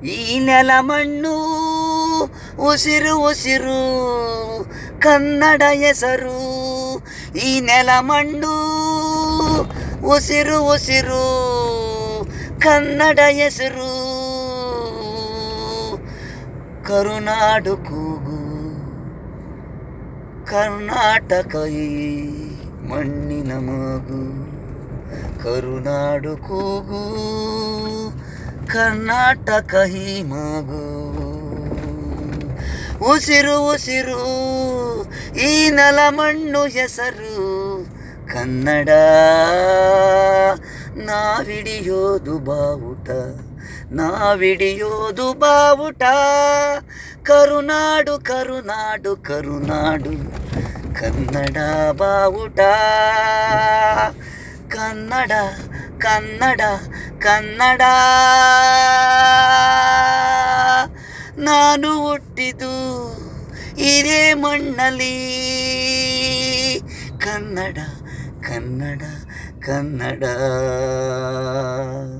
ಈ ನೆಲ ಮಣ್ಣು ಉಸಿರು ಉಸಿರು ಕನ್ನಡ ಹೆಸರು. ಈ ನೆಲ ಮಣ್ಣು ಉಸಿರು ಉಸಿರು ಕನ್ನಡ ಹೆಸರು. ಕರುನಾಡು ಕೂಗು ಕರ್ನಾಟಕ ಈ ಮಣ್ಣಿನ ಮಗು. ಕರುನಾಡು ಕೂಗು ಕರ್ನಾಟಕ ಈ ಮಗು. ಉಸಿರು ಉಸಿರು ಈ ನೆಲ ಮಣ್ಣು ಹೆಸರು ಕನ್ನಡ. ನಾವಿಡಿಯೋದು ಬಾವುಟ, ನಾವಿಡಿಯೋದು ಬಾವುಟ. ಕರುನಾಡು ಕರುನಾಡು ಕರುನಾಡು ಕನ್ನಡ ಬಾವುಟ. ಕನ್ನಡ ಕನ್ನಡ ಕನ್ನಡ. ನಾನು ಹುಟ್ಟಿದ್ದು ಇದೇ ಮಣ್ಣಲ್ಲಿ. ಕನ್ನಡ ಕನ್ನಡ ಕನ್ನಡ.